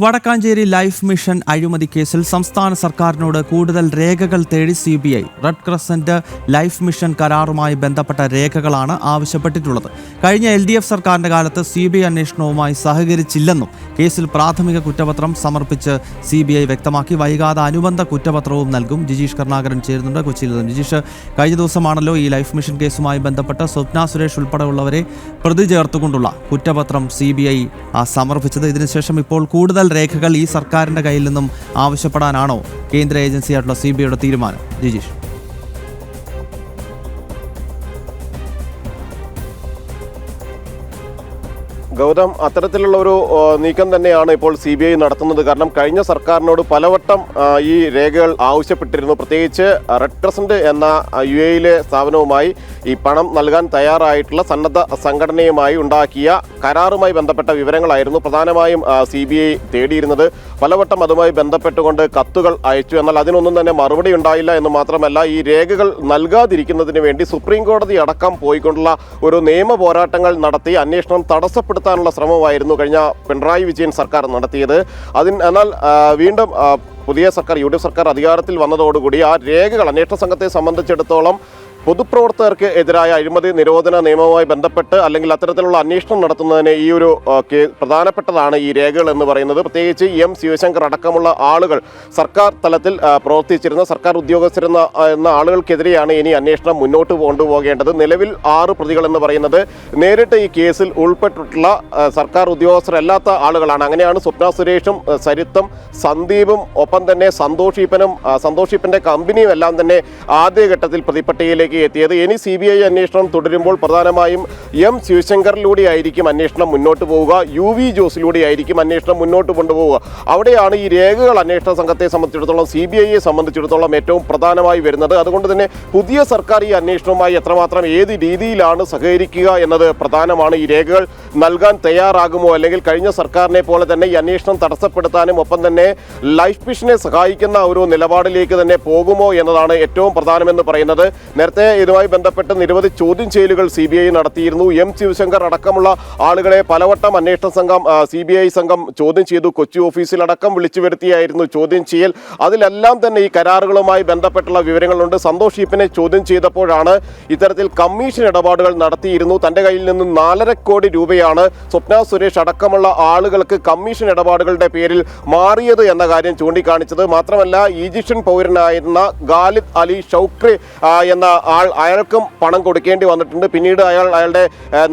Vadakkanchery life mission അഴിമതി കേസിൽ സംസ്ഥാന സർക്കാരിനോട് കൂടുതൽ രേഖകൾ തേടി CBI. Red crescent life mission കരാറുമായി ബന്ധപ്പെട്ട രേഖകളാണ് ആവശ്യപ്പെട്ടിട്ടുള്ളത്. കഴിഞ്ഞ LDF സർക്കാരിന്റെ കാലത്ത് CBI അന്വേഷണവുമായി സഹകരിച്ചില്ലെന്നും കേസിൽ പ്രാഥമിക കുറ്റപത്രം സമർപ്പിച്ച് CBI വ്യക്തമാക്കി. വൈകാതെ അനുബന്ധ കുറ്റപത്രവും നൽകും. ജിജീഷ് കരുണാകരൻ ചേരുന്നുണ്ട് കൊച്ചിയിൽ നിന്ന്. ജിജീഷ്, കഴിഞ്ഞ ദിവസമാണല്ലോ ഈ ലൈഫ് മിഷൻ കേസുമായി ബന്ധപ്പെട്ട് സ്വപ്ന സുരേഷ് ഉൾപ്പെടെയുള്ളവരെ പ്രതി ചേർത്തുകൊണ്ടുള്ള കുറ്റപത്രം CBI സമർപ്പിച്ചത്. ഇതിനുശേഷം ഇപ്പോൾ കൂടുതൽ രേഖകൾ ഈ സർക്കാരിന്റെ കയ്യിൽ നിന്നും ആവശ്യപ്പെടാനാണോ കേന്ദ്ര ഏജൻസിയായിട്ടുള്ള CBIയുടെ തീരുമാനം? ജിജീഷ്, ഗൗതം, അത്തരത്തിലുള്ള ഒരു നീക്കം തന്നെയാണ് ഇപ്പോൾ CBI നടത്തുന്നത്. കാരണം കഴിഞ്ഞ സർക്കാരിനോട് പലവട്ടം ഈ രേഖകൾ ആവശ്യപ്പെട്ടിരുന്നു. പ്രത്യേകിച്ച് റെഡ് ക്രസന്റ് എന്ന UAE സ്ഥാപനവുമായി ഈ പണം നൽകാൻ തയ്യാറായിട്ടുള്ള സന്നദ്ധ സംഘടനയുമായി ഉണ്ടാക്കിയ കരാറുമായി ബന്ധപ്പെട്ട വിവരങ്ങളായിരുന്നു പ്രധാനമായും CBI തേടിയിരുന്നത്. പലവട്ടം അതുമായി ബന്ധപ്പെട്ടുകൊണ്ട് കത്തുകൾ അയച്ചു. എന്നാൽ അതിനൊന്നും തന്നെ മറുപടി ഉണ്ടായില്ല എന്ന് മാത്രമല്ല, ഈ രേഖകൾ നൽകാതിരിക്കുന്നതിന് വേണ്ടി സുപ്രീം കോടതി അടക്കം പോയിക്കൊണ്ടുള്ള ഒരു നിയമ പോരാട്ടങ്ങൾ നടത്തി അന്വേഷണം തടസ്സപ്പെടുത്താനുള്ള ശ്രമമായിരുന്നു കഴിഞ്ഞ പിണറായി വിജയൻ സർക്കാർ നടത്തിയത്. എന്നാൽ വീണ്ടും പുതിയ സർക്കാർ, UDF സർക്കാർ അധികാരത്തിൽ വന്നതോടുകൂടി ആ രേഖകൾ അന്വേഷണ സംഘത്തെ സംബന്ധിച്ചിടത്തോളം പൊതുപ്രവർത്തകർക്ക് എതിരായ അഴിമതി നിരോധന നിയമവുമായി ബന്ധപ്പെട്ട് അല്ലെങ്കിൽ അത്തരത്തിലുള്ള അന്വേഷണം നടത്തുന്നതിന് ഈ ഒരു പ്രധാനപ്പെട്ടതാണ് ഈ രേഖകൾ എന്ന് പറയുന്നത്. പ്രത്യേകിച്ച് M ശിവശങ്കർ അടക്കമുള്ള ആളുകൾ സർക്കാർ തലത്തിൽ പ്രവർത്തിച്ചിരുന്ന സർക്കാർ ഉദ്യോഗസ്ഥരെന്ന ആളുകൾക്കെതിരെയാണ് ഇനി അന്വേഷണം മുന്നോട്ട് കൊണ്ടുപോകേണ്ടത്. നിലവിൽ 6 പ്രതികൾ എന്ന് പറയുന്നത് നേരിട്ട് ഈ കേസിൽ ഉൾപ്പെട്ടിട്ടുള്ള സർക്കാർ ഉദ്യോഗസ്ഥരല്ലാത്ത ആളുകളാണ്. അങ്ങനെയാണ് സ്വപ്ന സുരേഷും സരിത്തും സന്ദീപും ഒപ്പം തന്നെ സന്തോഷിപ്പൻ്റെ കമ്പനിയും എല്ലാം തന്നെ ആദ്യഘട്ടത്തിൽ പ്രതിപട്ടികയിലേക്ക് എത്തിയത്. ഇനി CBI അന്വേഷണം തുടരുമ്പോൾ പ്രധാനമായും M ശിവശങ്കറിലൂടെ ആയിരിക്കും അന്വേഷണം മുന്നോട്ട് പോവുക, UV ജോസിലൂടെ ആയിരിക്കും അന്വേഷണം മുന്നോട്ട് കൊണ്ടുപോവുക. അവിടെയാണ് ഈ രേഖകൾ അന്വേഷണ സംഘത്തെ സംബന്ധിച്ചിടത്തോളം CBIയെ സംബന്ധിച്ചിടത്തോളം ഏറ്റവും പ്രധാനമായി വരുന്നത്. അതുകൊണ്ട് തന്നെ പുതിയ സർക്കാർ ഈ അന്വേഷണവുമായി എത്രമാത്രം ഏത് രീതിയിലാണ് സഹകരിക്കുക എന്നത് പ്രധാനമാണ്. ഈ രേഖകൾ നൽകാൻ തയ്യാറാകുമോ, അല്ലെങ്കിൽ കഴിഞ്ഞ സർക്കാരിനെ പോലെ തന്നെ ഈ അന്വേഷണം തടസ്സപ്പെടുത്താനും ഒപ്പം തന്നെ ലൈഫ് മിഷനെ സഹായിക്കുന്ന ഒരു നിലപാടിലേക്ക് തന്നെ പോകുമോ എന്നതാണ് ഏറ്റവും പ്രധാനമെന്ന് പറയുന്നത്. നേരത്തെ ഇതുമായി ബന്ധപ്പെട്ട് നിരവധി ചോദ്യം ചെയ്യലുകൾ CBI നടത്തിയിരുന്നു. M ശിവശങ്കർ അടക്കമുള്ള ആളുകളെ പലവട്ടം അന്വേഷണ സംഘം CBI സംഘം ചോദ്യം ചെയ്തു. കൊച്ചി ഓഫീസിലടക്കം വിളിച്ചു വരുത്തിയായിരുന്നു ചോദ്യം ചെയ്യൽ. അതിലെല്ലാം തന്നെ ഈ കരാറുകളുമായി ബന്ധപ്പെട്ടുള്ള വിവരങ്ങളുണ്ട്. സന്തോഷ് ഈപ്പനെ ചോദ്യം ചെയ്തപ്പോഴാണ് ഇത്തരത്തിൽ കമ്മീഷൻ ഇടപാടുകൾ നടത്തിയിരുന്നു. തൻ്റെ കയ്യിൽ നിന്ന് 4.5 കോടി രൂപയാണ് സ്വപ്ന സുരേഷ് അടക്കമുള്ള ആളുകൾക്ക് കമ്മീഷൻ ഇടപാടുകളുടെ പേരിൽ മാറിയത് എന്ന കാര്യം ചൂണ്ടിക്കാണിച്ചത്. മാത്രമല്ല, ഈജിപ്ഷ്യൻ പൗരനായിരുന്ന ഖാലിദ് അലി ഷൗക്രി എന്ന അയാൾക്കും പണം കൊടുക്കേണ്ടി വന്നിട്ടുണ്ട്. പിന്നീട് അയാളുടെ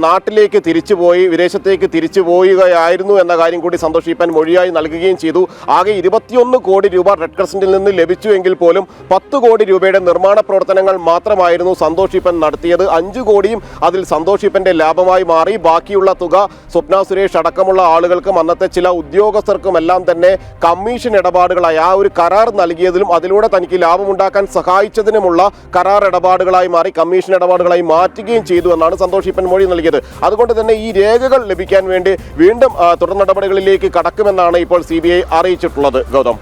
നാട്ടിലേക്ക് തിരിച്ചുപോയി, വിദേശത്തേക്ക് തിരിച്ചു പോവുകയായിരുന്നു എന്ന കാര്യം കൂടി സന്തോഷ് ഈപ്പൻ മൊഴിയായി നൽകുകയും ചെയ്തു. ആകെ 21 കോടി രൂപ റെഡ് ക്രസന്റിൽ നിന്ന് ലഭിച്ചുവെങ്കിൽ പോലും 10 കോടി രൂപയുടെ നിർമ്മാണ പ്രവർത്തനങ്ങൾ മാത്രമായിരുന്നു സന്തോഷ് ഈപ്പൻ നടത്തിയത്. 5 കോടിയും അതിൽ സന്തോഷ് ഈപ്പന്റെ ലാഭമായി മാറി. ബാക്കിയുള്ള തുക സ്വപ്ന സുരേഷ് അടക്കമുള്ള ആളുകൾക്കും അന്നത്തെ ചില ഉദ്യോഗസ്ഥർക്കും എല്ലാം തന്നെ കമ്മീഷൻ ഇടപാടുകളായി ആ ഒരു കരാർ നൽകിയതിലും അതിലൂടെ തനിക്ക് ലാഭമുണ്ടാക്കാൻ സഹായിച്ചതിനുമുള്ള കരാർ ഇടപാടുകളായി മാറി, കമ്മീഷൻ ഇടപാടുകളായി മാറ്റുകയും ചെയ്തു എന്നാണ് സന്തോഷ് ഈപ്പൻ മൊഴി നൽകിയത്. അതുകൊണ്ട് തന്നെ ഈ രേഖകൾ ലഭിക്കാൻ വേണ്ടി വീണ്ടും തുടർ നടപടികളിലേക്ക് കടക്കുമെന്നാണ് ഇപ്പോൾ CBI അറിയിച്ചിട്ടുള്ളത്. ഗൗതം,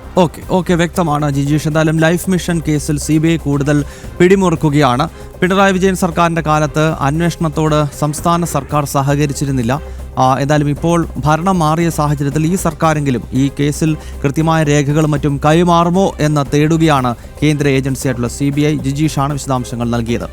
ഓക്കെ, വ്യക്തമാണ് ജിജീഷ്. എന്തായാലും ലൈഫ് മിഷൻ കേസിൽ CBI കൂടുതൽ പിടിമുറുക്കുകയാണ്. പിണറായി വിജയൻ സർക്കാരിന്റെ കാലത്ത് അന്വേഷണത്തോട് സംസ്ഥാന സർക്കാർ സഹകരിച്ചിരുന്നില്ല. എന്തായാലും ഇപ്പോൾ ഭരണം മാറിയ സാഹചര്യത്തിൽ ഈ സർക്കാരെങ്കിലും ഈ കേസിൽ കൃത്യമായ രേഖകളും മറ്റും കൈമാറുമോ എന്ന് തേടുകയാണ് കേന്ദ്ര ഏജൻസിയായിട്ടുള്ള CBI. ജിജീഷാണ് വിശദാംശങ്ങൾ നൽകിയത്.